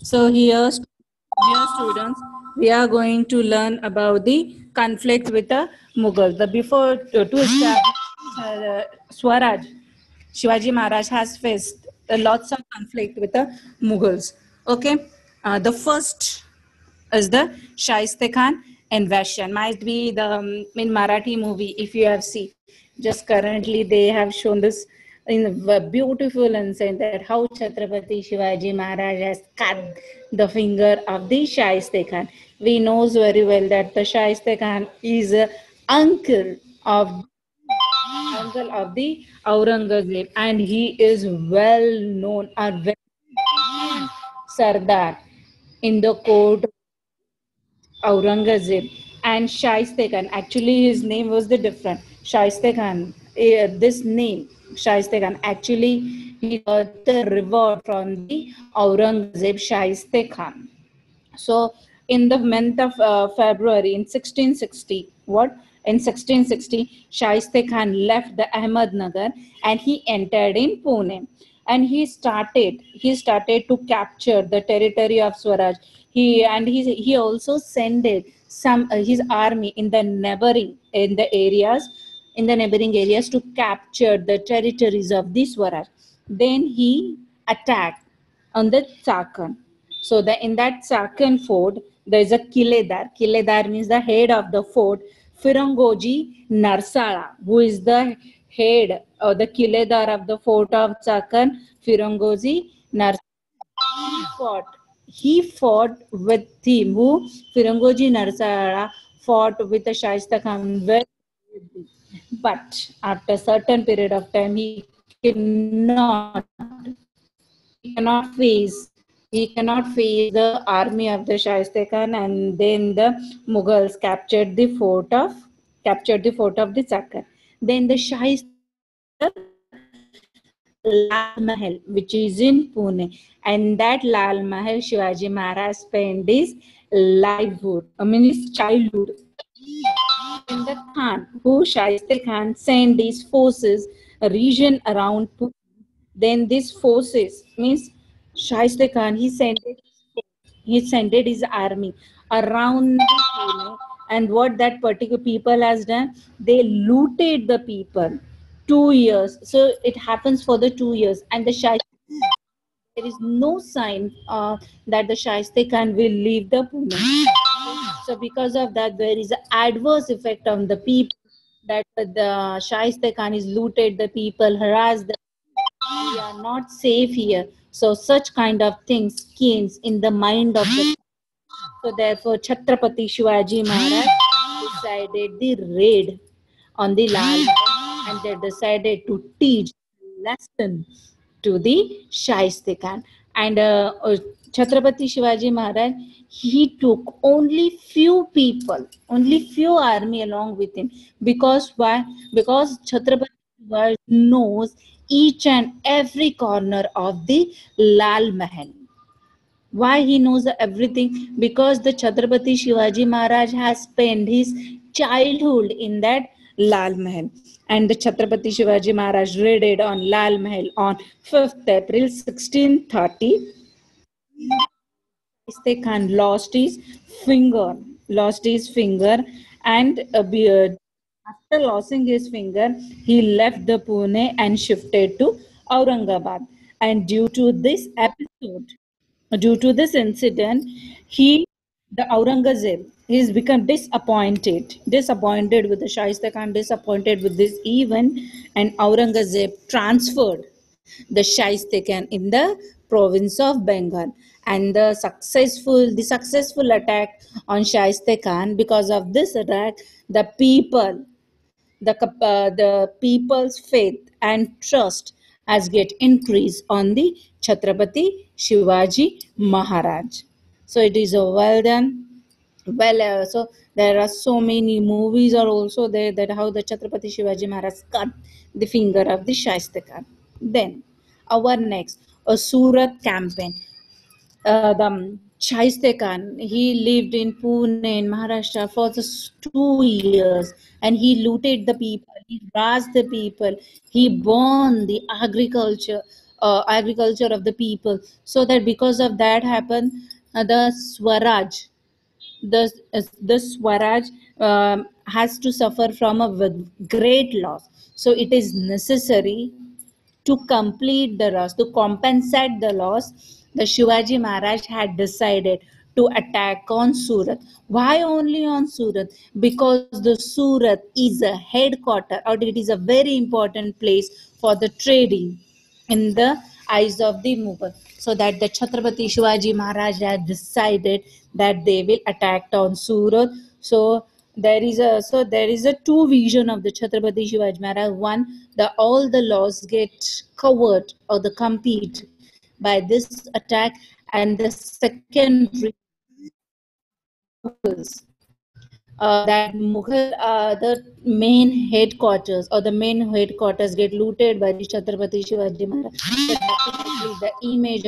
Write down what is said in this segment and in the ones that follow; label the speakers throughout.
Speaker 1: So here, dear students, we are going to learn about the conflict with the Mughals. The before to establish Swaraj, Shivaji Maharaj has faced lots of conflict with the Mughals. Okay, the first is the Shaiste Khan invasion. Might be the in Marathi movie if you have seen. Just currently they have shown this in a beautiful and saying that how Chhatrapati Shivaji Maharaj has cut the finger of the Shaiste Khan. We knows very well that the Shaiste Khan is a uncle of uncle of the Aurangzeb, and he is well known or very Sardar in the court Aurangzeb and Shaiste Khan. Actually, his name was the different Shaiste Khan. This name Shaiste Khan. Actually, he got the reward from the Aurangzeb Shaiste Khan. So, in the month of February in 1660, what? In 1660, Shaiste Khan left the Ahmednagar and he entered in Pune. And he started to capture the territory of Swaraj. He also sent some his army in the neighboring areas to capture the territories of the Swaraj. Then he attacked on the Chakan. So in that Chakan fort, there is a Kiledar. Kiledar means the head of the fort. Firangoji Narsala, who is the head or the Kiledar of the fort of Chakan, Firangoji Narsala. He fought with him, who Firangoji Narsala fought with the Shaista Khan very bravely. But after a certain period of time, he cannot face the army of the Shaiste Khan, and then the Mughals captured the fort of the Chakan. Then the Shaiste Lal Mahal, which is in Pune, and that Lal Mahal Shivaji Maharaj spent his his childhood. And the Khan, who Shaiste Khan sent these forces a region around Pune. Then these forces means Shaiste Khan, he sent his army around Pune, and what that particular people has done, they looted the people 2 years. So it happens for the 2 years, and the Shaiste, there is no sign that the Shaiste Khan will leave the Pune. So because of that, there is an adverse effect on the people, that the Shaiste Khan is looted the people, harassed them. We are not safe here. So such kind of things came in the mind of the. So therefore, Chhatrapati Shivaji Maharaj decided the raid on the Lal Mahal, and they decided to teach lesson to the Shaiste Khan. And Chhatrapati Shivaji Maharaj, he took only few army along with him. Because why? Because Chhatrapati Shivaji knows each and every corner of the Lal Mahal. Why he knows everything? Because the Chhatrapati Shivaji Maharaj has spent his childhood in that Lal Mahal. And the Chhatrapati Shivaji Maharaj raided on Lal Mahal on 5th April 1630. Shaiste Khan lost his finger, and after losing his finger, he left the Pune and shifted to Aurangabad. And due to this incident, he, the Aurangzeb, he's become disappointed with the Shaista Khan, disappointed with this event, and Aurangzeb transferred the Shaiste Khan in the province of Bengal. And the successful attack on Shaiste Khan, because of this attack, the people the people's faith and trust has get increased on the Chhatrapati Shivaji Maharaj. So it is a well done. So there are so many movies are also there, that how the Chhatrapati Shivaji Maharaj cut the finger of the Shaiste Khan. Then our next, a Surat campaign. The Shaiste Khan, he lived in Pune in Maharashtra for just 2 years, and he looted the people, he raised the people, he burned the agriculture agriculture of the people, so that because of that happened, the Swaraj, the Swaraj has to suffer from a great loss. So it is necessary to complete the loss, to compensate the loss. The Shivaji Maharaj had decided to attack on Surat. Why only on Surat? Because the Surat is a headquarter, or it is a very important place for the trading in the eyes of the Mughal. So that the Chhatrapati Shivaji Maharaj had decided that they will attack on Surat. So there is a two vision of the Chhatrapati Shivaji Maharaj. One, the all the laws get covered or the compete by this attack, and the second that Mughal, the main headquarters or the main headquarters get looted by the Chhatrapati Shivaji Maharaj. So definitely the image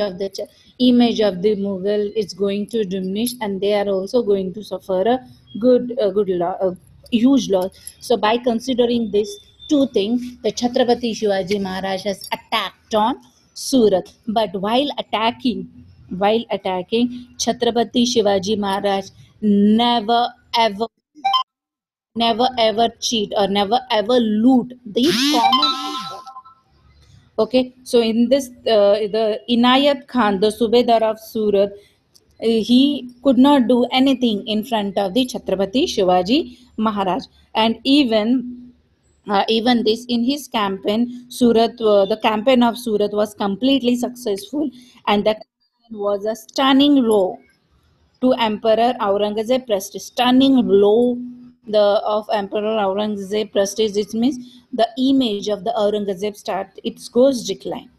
Speaker 1: of the Mughal is going to diminish, and they are also going to suffer a huge loss. So by considering these two things, the Chhatrapati Shivaji Maharaj has attacked on Surat. But while attacking, Chhatrapati Shivaji Maharaj never ever never ever cheat or never ever loot the common people. Okay, so in this, the Inayat Khan, the Subedar of Surat, he could not do anything in front of the Chhatrapati Shivaji Maharaj, and even this in his campaign, the campaign of Surat was completely successful, and the campaign was a stunning blow to Emperor Aurangzeb prestige. Stunning blow the of Emperor Aurangzeb prestige. It means the image of the Aurangzeb it goes decline.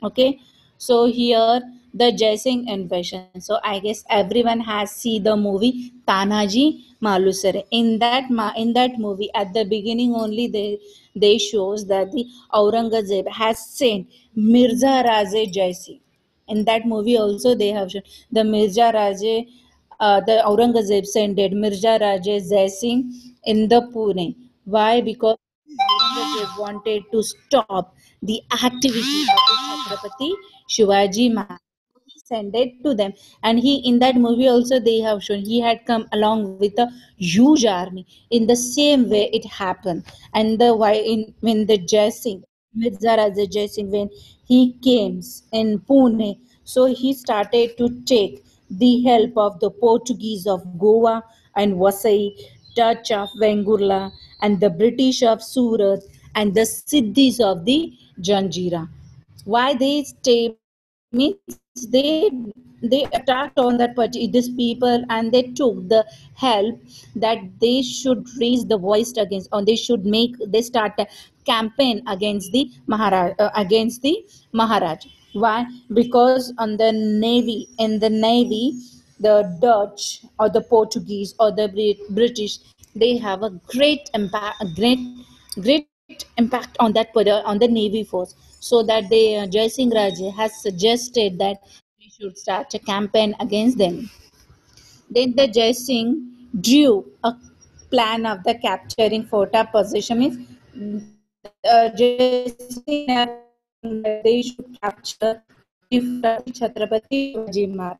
Speaker 1: Okay, so here the Jaising invasion. So I guess everyone has seen the movie Tanaji Malusare. In that movie, at the beginning only, they shows that the Aurangzeb has sent Mirza Raje Jaisi. In that movie also they have shown the Mirza Raje, the Aurangzeb sent Mirza Raje Jaising in the Pune. Why? Because Aurangzeb wanted to stop the activity of the Chhatrapati Shivaji Maharaj. He sent it to them, and he in that movie also they have shown he had come along with a huge army. In the same way it happened, and the why in when the Jaising, Mirza Raja Jaising, when he came in Pune, so he started to take the help of the Portuguese of Goa and Vasai, Dutch of Vengurla, and the British of Surat, and the Siddhis of the Janjira. Why they stay means they attacked on this people, and they took the help that they should raise the voice against, or they start a campaign against the Maharaj. Why? Because on the navy in the navy, the Dutch or the Portuguese or the British, they have a great impact on on the navy force. So that the Jai Singh Raje has suggested that we should start a campaign against them. Then the Jai Singh drew a plan of the capturing Fort position. Means Jai Singh never think that they should capture the Chhatrapati Shivaji Maharaj.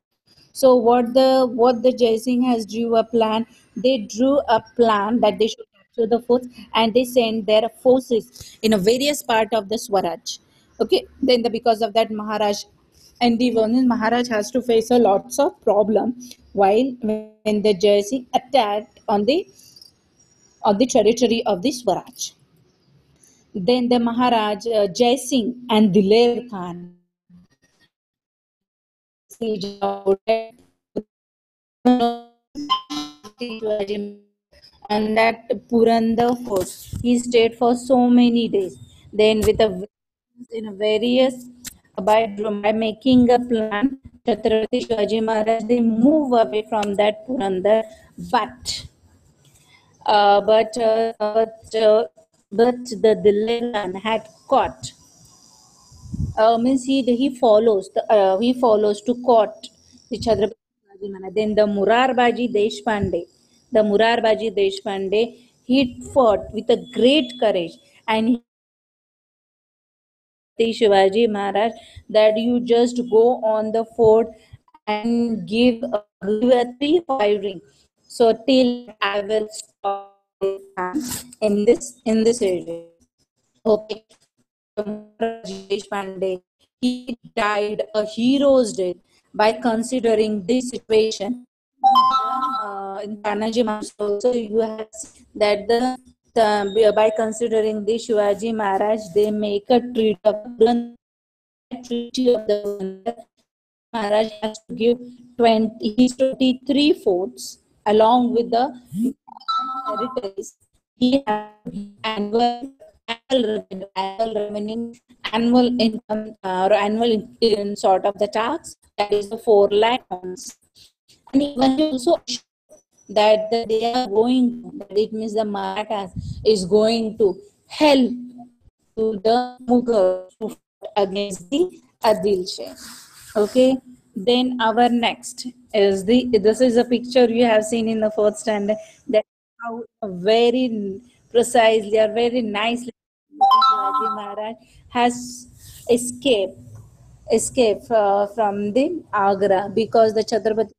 Speaker 1: So what the Jai Singh has drew a plan. They drew a plan that they should capture the forts, and they sent their forces in a various part of the Swaraj. Okay, then because of that Maharaj, and the Vernon Maharaj has to face a lots of problem while when the Jai Singh attacked on the territory of the Swaraj. Then the Maharaj Jai Singh and Diler Khan siege about on that Purandar fort. He stayed for so many days. Then with a in various by making a plan, Chhatrapati Shivaji Maharaj they move away from that Purandar, but uh, but uh, but uh, but the Dilli Khan had caught, means he follows to court the Chhatrapati Shivaji Maharaj. Then the Murarbaji Deshpande, he fought with a great courage, and he Shivaji Maharaj that you just go on the fort and give a three firing. So till I will stop this time in this area. Okay. Maharaj Deshpande, he died a hero's death by considering this situation. In Tanaji Maharaj also you have seen that the by considering the Shivaji Maharaj, they make a treaty of Purandar. That treaty of the Purandar, Shivaji Maharaj has to give 23 forts along with the territories. He has to give annual revenue, annual income, or annual in sort of the tax, that is the 4 lakh. And even he also that they are going to, that it means the Marathas is going to help to the Mughals to fight against the Adil Shah. Okay, then our next is this is a picture you have seen in the fourth standard, that how very precisely or very nicely Shivaji Maharaj has escaped from the Agra, because the Chhatrapati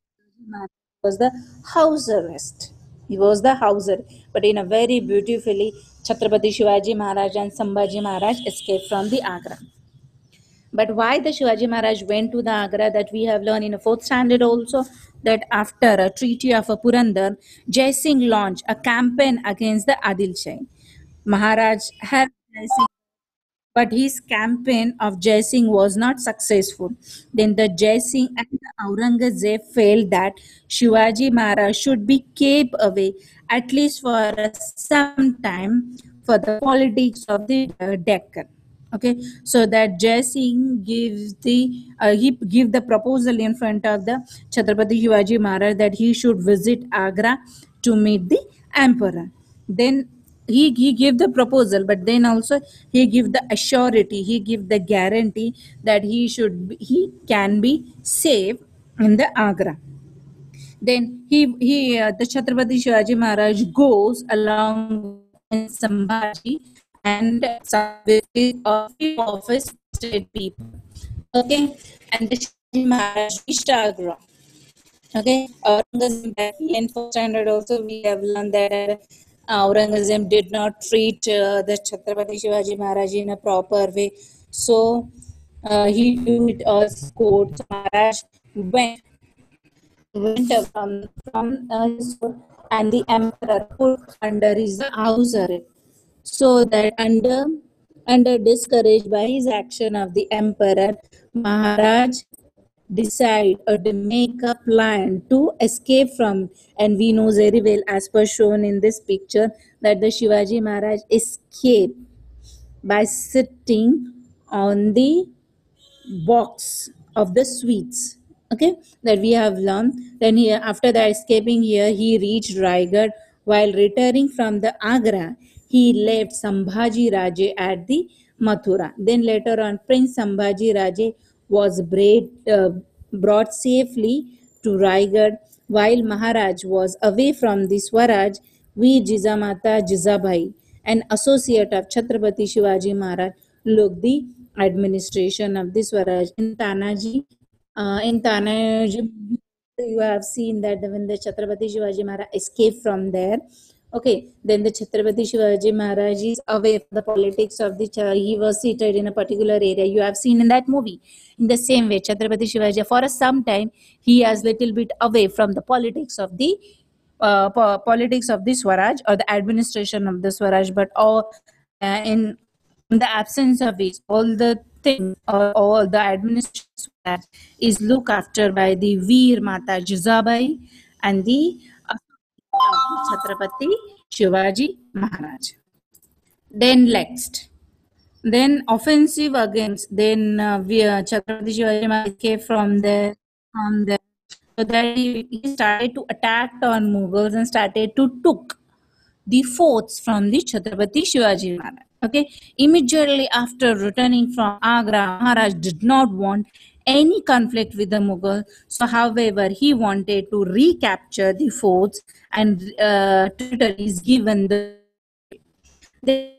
Speaker 1: Maharaj was the house arrest. He was the house arrest. But in a very beautifully, Chhatrapati Shivaji Maharaj and Sambhaji Maharaj escaped from the Agra. But why the Shivaji Maharaj went to the Agra, that we have learned in a fourth standard also, that after a treaty of a Purandar, Jai Singh launched a campaign against the Adil Shah. Maharaj had Jai Singh, but his campaign of Jai Singh was not successful. Then the Jai Singh and the Aurangzeb felt that Shivaji Maharaj should be kept away at least for some time for the politics of the Deccan. Okay, so that Jai Singh gives he give the proposal in front of the Chhatrapati Shivaji Maharaj that he should visit Agra to meet the emperor. Then he gave the proposal, but then also he give the assurity, he give the guarantee that he can be safe in the Agra. Then the Chhatrapati Shivaji Maharaj goes along with Prince Sambhaji and some with a few of his trusted people. Okay, and the Shivaji Maharaj reached Agra. Okay, Aurangzeb back in first standard also we have learned that Aurangzeb did not treat the Chhatrapati Shivaji Maharaj in a proper way. So he do it as court. Maharaj went from his court, and the emperor put under his house arrest. So that under discouraged by his action of the emperor, Maharaj decide or to make a plan to escape from, and we know very well as per shown in this picture that the Shivaji Maharaj escaped by sitting on the box of the sweets. Okay, that we have learned. Then here, after that escaping here, he reached Raigad. While returning from the Agra, he left Sambhaji Raje at the Mathura. Then later on, Prince Sambhaji Raje was brought safely to Raigad, while Maharaj was away from the Swaraj. Veer Jizamata Jizabai, an associate of Chhatrapati Shivaji Maharaj, looked the administration of the Swaraj. In Tanaji, you have seen that when the Chhatrapati Shivaji Maharaj escaped from there, okay, then the Chhatrapati Shivaji Maharaj is away from the politics of he was seated in a particular area. You have seen in that movie. In the same way, Chhatrapati Shivaji, for some time, he is little bit away from the politics of the politics of the Swaraj or the administration of the Swaraj, but all in the absence of which all the things or all the administration of Swaraj is looked after by the Veer Mata Jizabai and the Chhatrapati Shivaji Maharaj. Then next, then offensive against, then Chhatrapati Shivaji Maharaj escaped from there. So that he started to attack on Mughals and started to took the forts from the Chhatrapati Shivaji Maharaj. Okay, immediately after returning from Agra, Maharaj did not want any conflict with the Mughal. So, however, he wanted to recapture the forts and territories given the. Then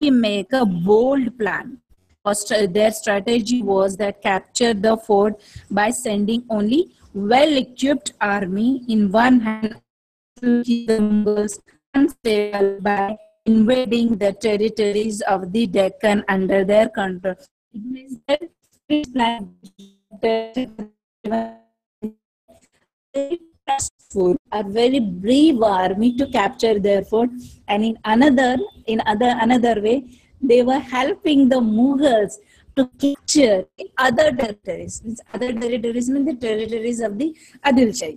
Speaker 1: he make a bold plan their strategy was that capture the fort by sending only well-equipped army in one hand to keep the Mughals unstable by invading the territories of the Deccan under their control. It means that this plan very trustful, a very brave army to capture their fort, and in another way, they were helping the Mughals to capture other territories. Other territories mean the territories of the Adil Shah.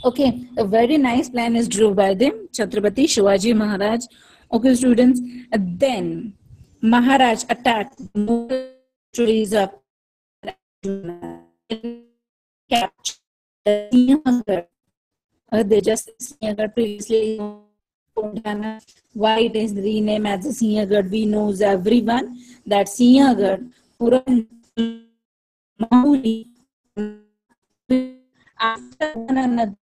Speaker 1: Okay, a very nice plan is drew by them, Chhatrapati Shivaji Maharaj. Okay, students. Then Maharaj attacked the Mughal territories of captured Sinhagad. They just Sinhagad previously why it is renamed as the Sinhagad. We knows everyone that Sinhagad, Puran, Mahuli, after one another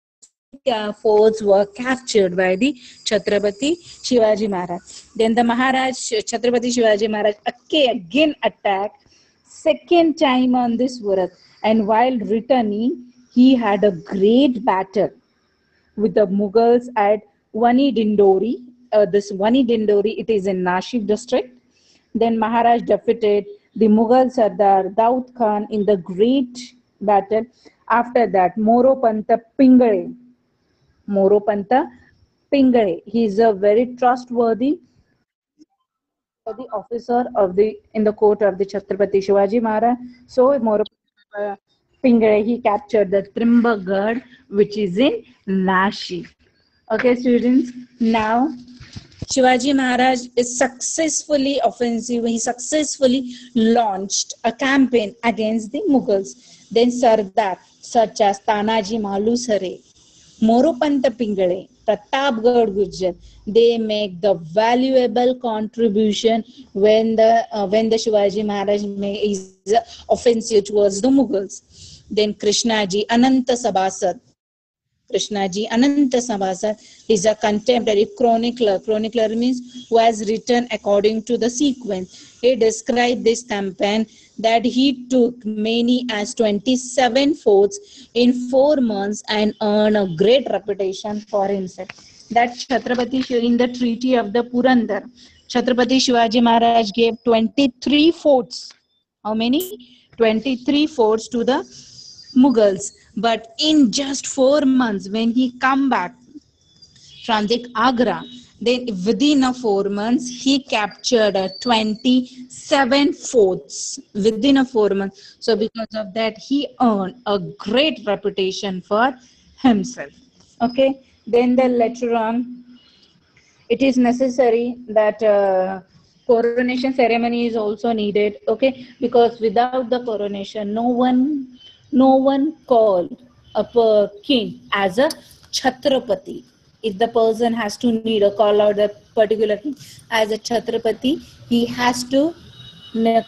Speaker 1: forts were captured by the Chhatrapati Shivaji Maharaj. Then the Chhatrapati Shivaji Maharaj again attacked second time on this Surat, and while returning, he had a great battle with the Mughals at Wani Dindori. This Wani Dindori, it is in Nashik district. Then Maharaj defeated the Mughal Sardar Daud Khan in the great battle. After that, Moropanta Pingale, he is a very trustworthy officer of the in the court of the Chhatrapati Shivaji Maharaj. So Moropanta Pingale, he captured the Trimbagad, which is in Nashik. Okay, students. Now Shivaji Maharaj is successfully offensive. He successfully launched a campaign against the Mughals. Then Sardar, such as Tanaji Malusare, Moropanta Pingale, Pratapgarh Gujjar, they make the valuable contribution when the Shivaji Maharaj is offensive towards the Mughals. Then Krishnaji Ananta Sabhasad, Krishnaji Ananta Sabhasad is a contemporary chronicler. Chronicler means who has written according to the sequence. He described this campaign that he took many as 27 forts in 4 months and earned a great reputation for himself. That Chhatrapati in the Treaty of the Purandar, Chhatrapati Shivaji Maharaj gave 23 forts. How many? 23 forts to the Mughals. But in just 4 months, when he come back from the Agra, then within 4 months, he captured 27 forts within 4 months. So because of that, he earned a great reputation for himself. Okay. Then later on, it is necessary that coronation ceremony is also needed. Okay, because without the coronation, no one called a king as a Chhatrapati. If the person has to need a call out a particular king as a Chhatrapati, he has to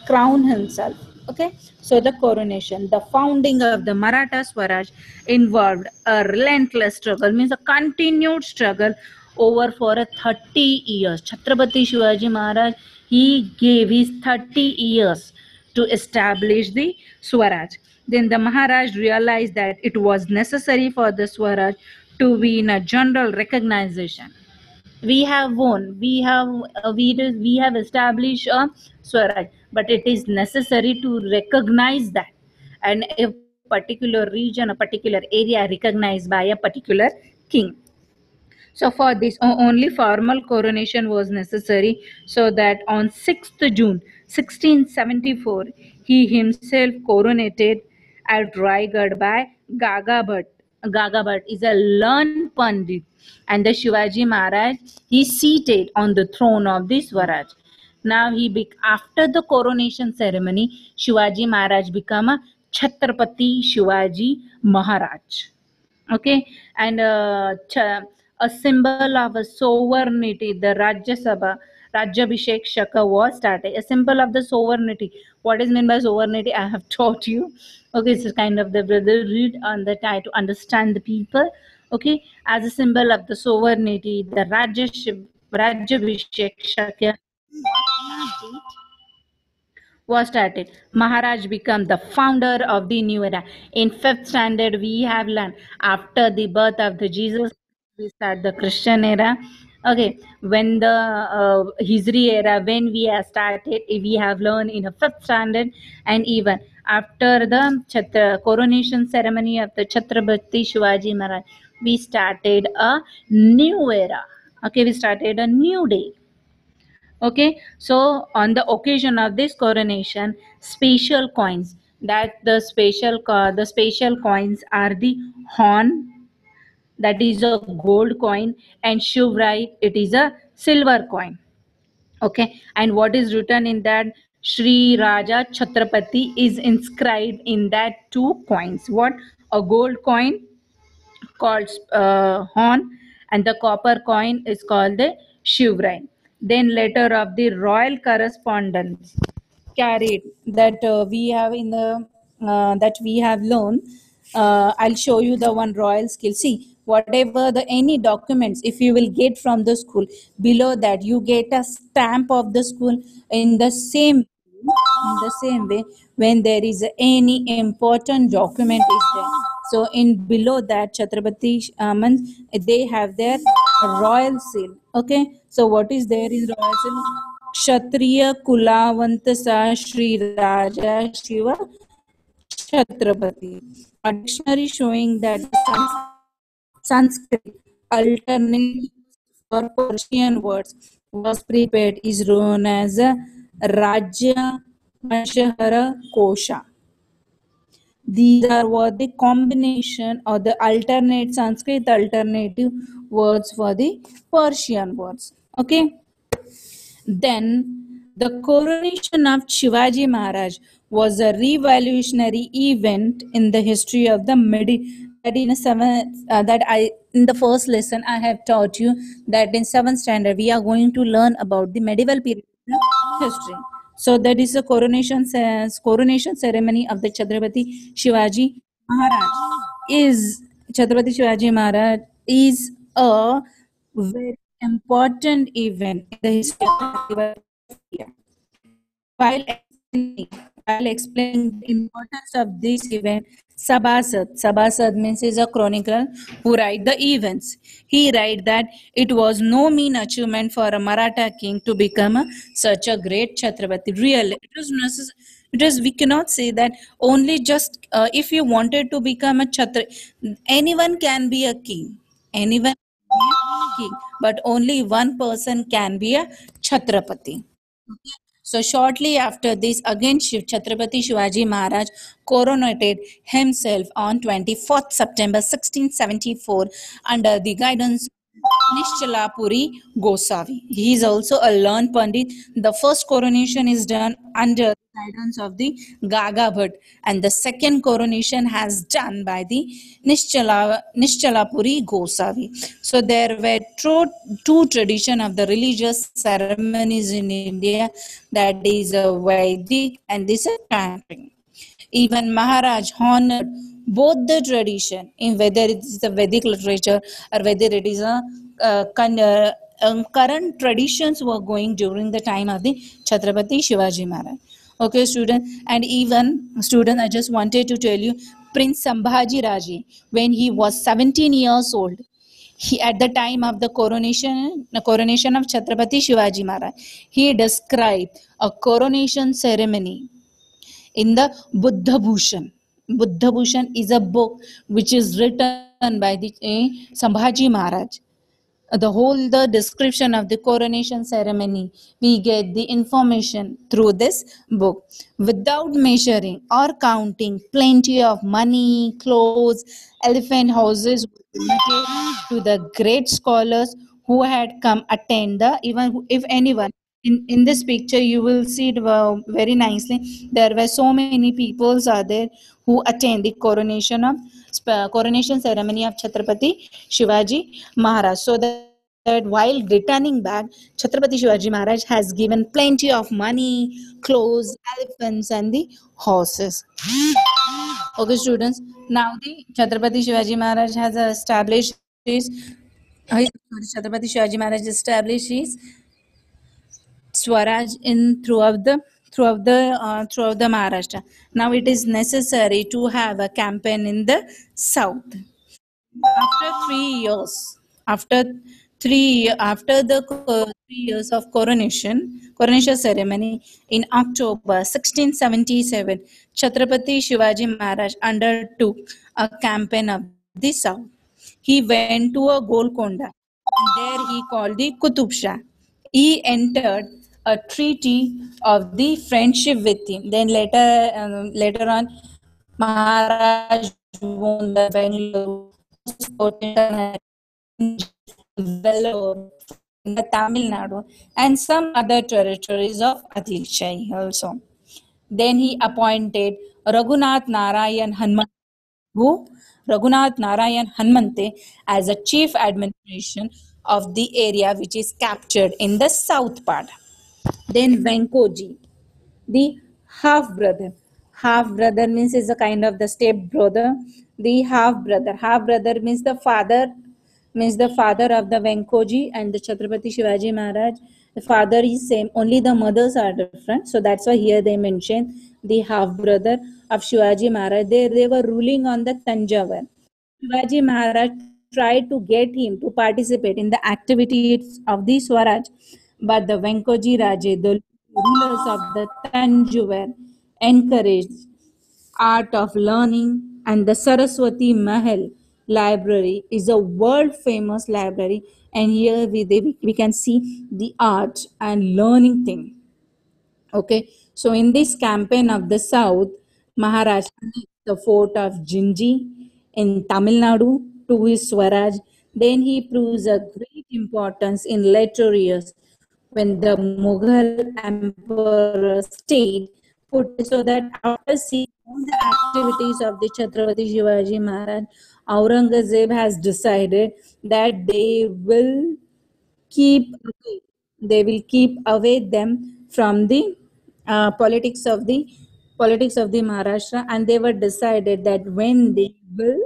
Speaker 1: crown himself. Okay, so the coronation, the founding of the Maratha Swaraj involved a relentless struggle, means a continued struggle over for a 30 years. Chhatrapati Shivaji Maharaj, he gave his 30 years to establish the Swaraj. Then the Maharaj realized that it was necessary for the Swaraj to be in a general recognition. We have won, we have established a Swaraj, but it is necessary to recognize that, and a particular region, a particular area recognized by a particular king. So for this, only formal coronation was necessary, so that on 6th June 1674, he himself coronated at Raigad by Gaga Bhatt. Gaga Bhatt is a learned Pandit, and the Shivaji Maharaj, he seated on the throne of the Swaraj. Now after the coronation ceremony, Shivaji Maharaj became a Chhatrapati Shivaji Maharaj. Okay, and a symbol of a sovereignty, the Rajya Sabha, Rajyabhishek Shaka was started. A symbol of the sovereignty. What is meant by sovereignty? I have taught you. Okay, it's kind of the brother read on the tie to understand the people. Okay, as a symbol of the sovereignty, the Rajyabhishek Shaka was started. Maharaj became the founder of the new era. In fifth standard, we have learned after the birth of the Jesus, we start the Christian era. Okay, when the Hijri era, when we have started, we have learned in a fifth standard, and even after the coronation ceremony of the Chhatrapati Shivaji Maharaj, we started a new era. Okay, we started a new day. Okay, so on the occasion of this coronation, special coins, that the special coins are the horn, that is a gold coin, and Shivrai, it is a silver coin. Okay, and what is written in that? Shri Raja Chhatrapati is inscribed in that two coins. What? A gold coin called horn, and the copper coin is called the Shivrai. Then letter of the royal correspondence carried, that we have in the that we have learned. I'll show you the one royal skill. See, whatever the any documents, if you will get from the school, below that you get a stamp of the school. In the same way, when there is any important document is there, so in below that Chhatrapati they have their royal seal. Okay, so what is there is royal seal? Kshatriya Kulavant Sa Shri Raja Shiva Chhatrapati. A dictionary showing that the Sanskrit alternative for Persian words was prepared is known as a Rajya Vanshahara Kosha. These are what the combination or the alternate Sanskrit alternative words for the Persian words. Okay. Then the coronation of Shivaji Maharaj was a revolutionary event in the history of the that in a that I in the first lesson I have taught you that in seventh standard we are going to learn about the medieval period history. So that is the coronation ceremony of the Chhatrapati Shivaji Maharaj. Is Chhatrapati Shivaji Maharaj is a very important event in the history of India. While explaining, while explaining the importance of this event, Sabasad means is a chronicler who write the events. He write that it was no mean achievement for a Maratha king to become such a great Chhatrapati. Really, it was necessary. It is, we cannot say that only just if you wanted to become a Chhatra, anyone can be a king. Anyone can be a king, but only one person can be a Chhatrapati. So shortly after this, again Chhatrapati Shivaji Maharaj coronated himself on 24th September 1674 under the guidance Nishchalapuri Gosavi. He is also a learned Pandit. The first coronation is done under the guidance of the Gaga Bhatt, and the second coronation has done by the Nishchalapuri Gosavi. So there were two tradition of the religious ceremonies in India, that is a Vedic and this is Tantric. Even Maharaj honored both the tradition, in whether it is the Vedic literature or whether it is a current traditions were going during the time of the Chhatrapati Shivaji Maharaj. Okay, student, and even student, I just wanted to tell you, Prince Sambhaji Raje, when he was 17 years old, he at the time of the coronation of Chhatrapati Shivaji Maharaj, he described a coronation ceremony in the Buddha Bhushan. Buddha Bhushan is a book which is written by the Sambhaji Maharaj. The description of the coronation ceremony, we get the information through this book. Without measuring or counting, plenty of money, clothes, elephant houses were donated to the great scholars who had come attend the, even if anyone in this picture you will see it very nicely. There were so many peoples are there who attend the coronation ceremony of Chhatrapati Shivaji Maharaj. So that while returning back, Chhatrapati Shivaji Maharaj has given plenty of money, clothes, elephants and the horses. Okay, students, now the Chhatrapati Shivaji Maharaj has established his Chhatrapati Shivaji Maharaj established his Swaraj in throughout the throughout the Maharashtra. Now it is necessary to have a campaign in the south. After 3 years, after the 3 years of coronation ceremony in October 1677, Chhatrapati Shivaji Maharaj undertook a campaign of the south. He went to a Golconda, and there he called the Qutub Shah. He entered a treaty of the friendship with him. Then later on, Maharaj won the Bengaluru, Vellore in the Tamil Nadu, and some other territories of Adil Shahi also. Then he appointed Raghunath Narayan Hanmant, who Raghunath Narayan Hanmante, as a chief administration of the area which is captured in the south part. Then Venkoji, the half brother. Half brother means is a kind of the step brother. The half brother. Half brother means the father of the Venkoji and the Chhatrapati Shivaji Maharaj. The father is same, only the mothers are different. So that's why here they mention the half brother of Shivaji Maharaj. They were ruling on the Tanjavur. Shivaji Maharaj tried to get him to participate in the activities of the Swaraj, but the Venkoji Raje, the rulers of the Tanjore, encouraged art of learning, and the Saraswati Mahal library is a world famous library, and here we can see the art and learning thing. Okay, so in this campaign of the South, Maharashtra annexed the fort of Jinji in Tamil Nadu to his Swaraj. Then he proves a great importance in later years when the Mughal emperor stayed put, so that after seeing all the activities of the Chhatrapati Shivaji Maharaj, Aurangzeb has decided that keep they will keep away them from the politics of the Maharashtra, and they were decided that when they will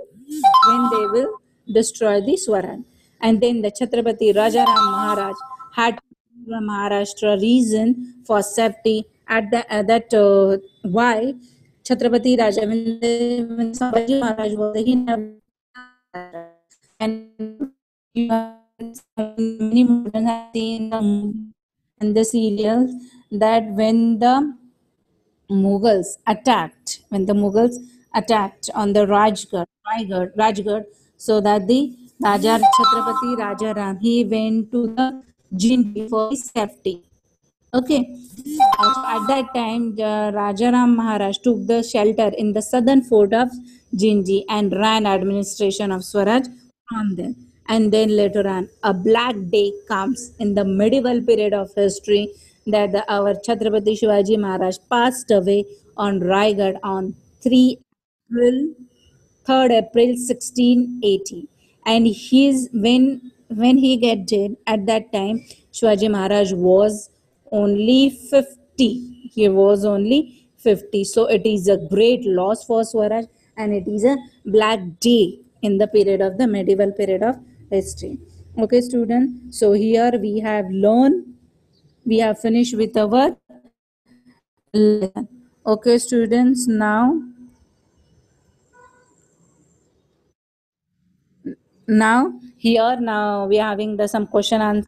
Speaker 1: destroy the Swaraj. And then the Chhatrapati Rajaram Maharaj had the Maharashtra region for safety at that why Chhatrapati Raja when Sambhaji Maharaj was he never, and you have many modern have seen the movie and the serials that when the Mughals attacked on the Rajgarh, so that the Raja Chhatrapati Raja Ram he went to the Jindi for his safety. Okay. So at that time, the Rajaram Maharaj took the shelter in the southern fort of Jinji and ran administration of Swaraj from there. And then later on, a black day comes in the medieval period of history that our Chhatrapati Shivaji Maharaj passed away on Raigad on 3 April 3rd April 1680. And when he get dead at that time, Shivaji Maharaj was only 50. He was only 50. So it is a great loss for Swaraj, and it is a black day in the period of the medieval period of history. Okay, student. So here we have finished with our lesson. Okay, students. Now we are having the some question answer